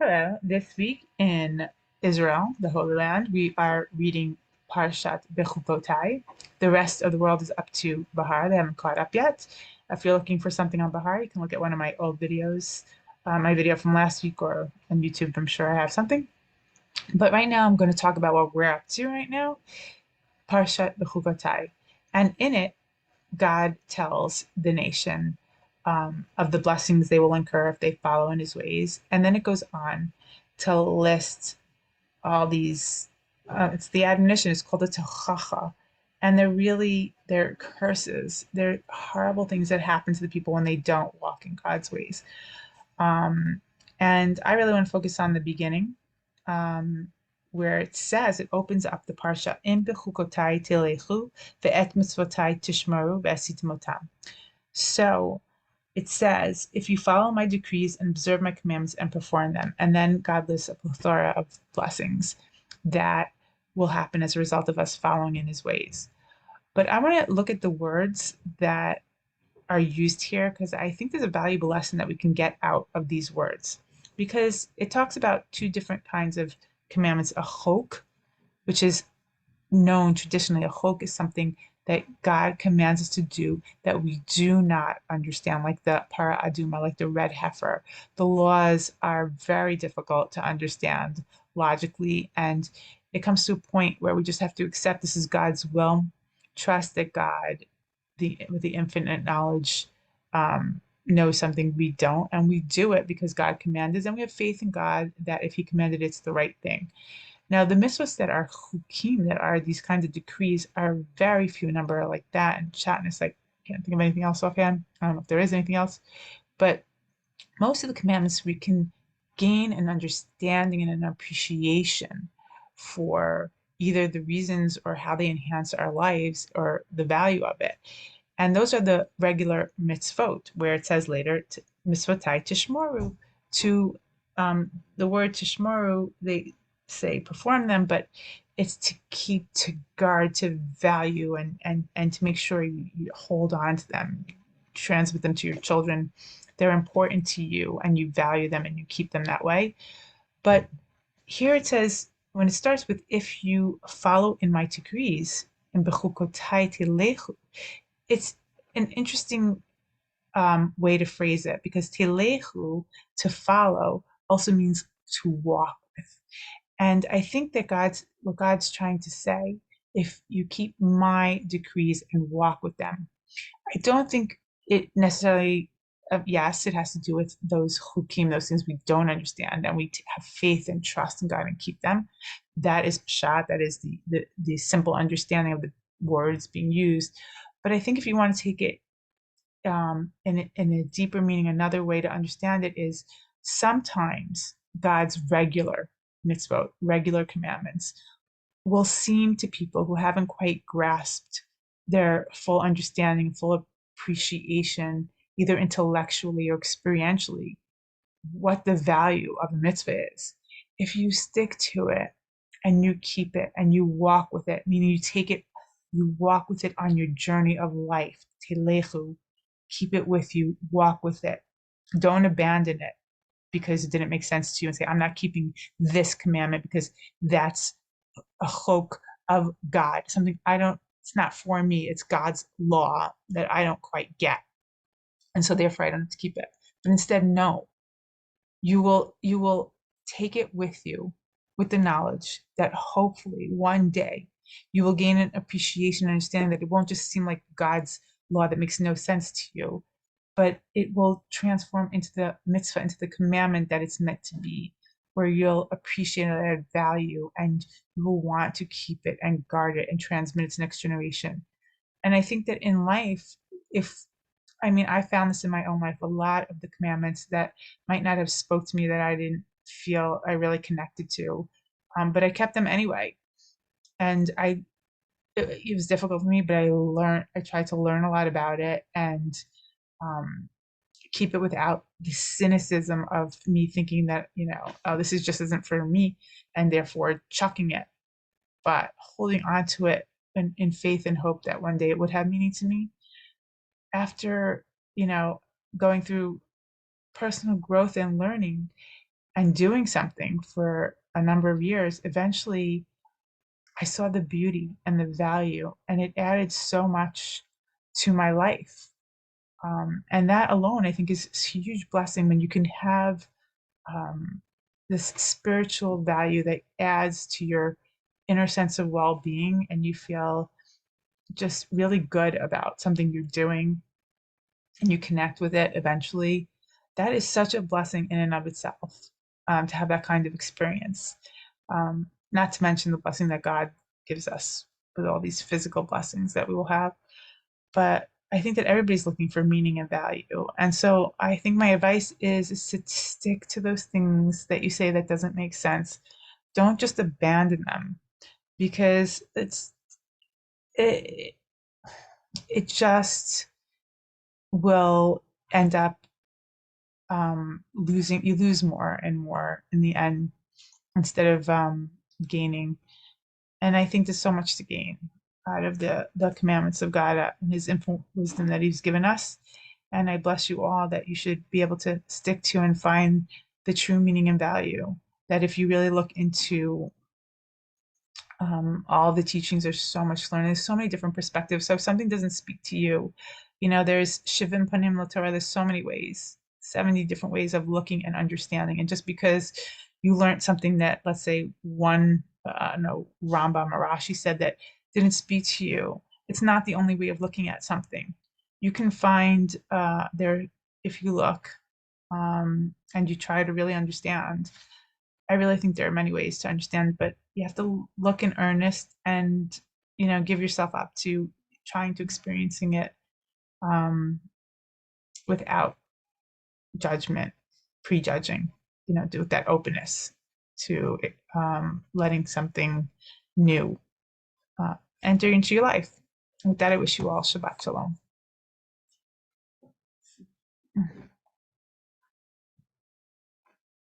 Hello. This week in Israel, the Holy Land, we are reading Parshat Bechukotai. The rest of the world is up to Bahar. They haven't caught up yet. If you're looking for something on Bahar, you can look at one of my old videos, my video from last week, or on YouTube. I'm sure I have something. But right now, I'm going to talk about what we're up to right now, Parshat Bechukotai. And in it, God tells the nation of the blessings they will incur if they follow in his ways. And then it goes on to list all these, it's the admonition, it's called a tochacha. And they're curses. They're horrible things that happen to the people when they don't walk in God's ways. Um, and I really want to focus on the beginning, um, where it says, it opens up the parsha, "Im bechukotai telechu, ve'et mitzvotai tishmaru ve'asitim otam." So it says, if you follow my decrees and observe my commandments and perform them, and then God lists a plethora of blessings that will happen as a result of us following in his ways. But I want to look at the words that are used here because I think there's a valuable lesson that we can get out of these words. Because it talks about two different kinds of commandments, a chok, which is known traditionally. A chok is something that God commands us to do that we do not understand, like the para aduma, like the red heifer. The laws are very difficult to understand logically, and it comes to a point where we just have to accept this is God's will, trust that God, with the infinite knowledge, knows something we don't, and we do it because God commanded, and we have faith in God that if He commanded, it's the right thing. Now, the mitzvahs that are chukim, that are these kinds of decrees, are very few in number like that. And chatness, like, can't think of anything else offhand. I don't know if there is anything else, but most of the commandments we can gain an understanding and an appreciation for either the reasons or how they enhance our lives or the value of it. And those are the regular mitzvot, where it says later, mitzvotai tishmoru, to the word tishmoru, they say perform them, but it's to keep, to guard, to value, and to make sure you hold on to them, transmit them to your children. They're important to you and you value them and you keep them that way. But here it says, when it starts with, if you follow in my decrees, in bechukotai telechu, it's an interesting way to phrase it, because telechu, to follow, also means to walk with. And I think that what God's trying to say, if you keep my decrees and walk with them, I don't think it necessarily, yes, it has to do with those hukim, those things we don't understand, and we have faith and trust in God and keep them. That is pshat, that is the simple understanding of the words being used. But I think if you want to take it in a deeper meaning, another way to understand it is sometimes God's regular mitzvot, regular commandments, will seem to people who haven't quite grasped their full understanding, full appreciation, either intellectually or experientially, what the value of a mitzvah is. If you stick to it and you keep it and you walk with it, meaning you take it, you walk with it on your journey of life, telechu, keep it with you, walk with it. Don't abandon it because it didn't make sense to you and say, I'm not keeping this commandment because that's a chok of God, something I don't, it's not for me, it's God's law that I don't quite get. And so therefore I don't have to keep it. But instead, no, you will take it with you with the knowledge that hopefully one day you will gain an appreciation and understanding that it won't just seem like God's law that makes no sense to you, but it will transform into the mitzvah, into the commandment that it's meant to be, where you'll appreciate it at value and you will want to keep it and guard it and transmit it to the next generation. And I think that in life, if I mean, I found this in my own life, a lot of the commandments that might not have spoke to me, that I didn't feel I really connected to, but I kept them anyway. And it was difficult for me, but I tried to learn a lot about it and um, keep it without the cynicism of me thinking that, oh, this is just isn't for me, and therefore chucking it, but holding on to it in faith and hope that one day it would have meaning to me. After, you know, going through personal growth and learning, and doing something for a number of years, eventually I saw the beauty and the value, and it added so much to my life. And that alone, I think, is a huge blessing when you can have um, this spiritual value that adds to your inner sense of well-being, and you feel just really good about something you're doing, and you connect with it eventually. That is such a blessing in and of itself, to have that kind of experience. Not to mention the blessing that God gives us with all these physical blessings that we will have. But I think that everybody's looking for meaning and value. And so I think my advice is to stick to those things that you say that doesn't make sense. Don't just abandon them, because it, it just will end up, losing, you lose more and more in the end, instead of gaining. And I think there's so much to gain out of the commandments of God, and His infinite wisdom that He's given us. And I bless you all that you should be able to stick to and find the true meaning and value. That if you really look into all the teachings, there's so much to learn. There's so many different perspectives. So if something doesn't speak to you, there's Shivim Panim LaTorah. There's so many ways, 70 different ways of looking and understanding. And just because you learned something that, let's say, one, no, Rambam or Rashi said that didn't speak to you, it's not the only way of looking at something. You can find there, if you look, and you try to really understand. I really think there are many ways to understand, but you have to look in earnest and, give yourself up to trying to experiencing it, um, without judgment, prejudging, with that openness to, letting something new uh, enter into your life. With that, I wish you all Shabbat Shalom.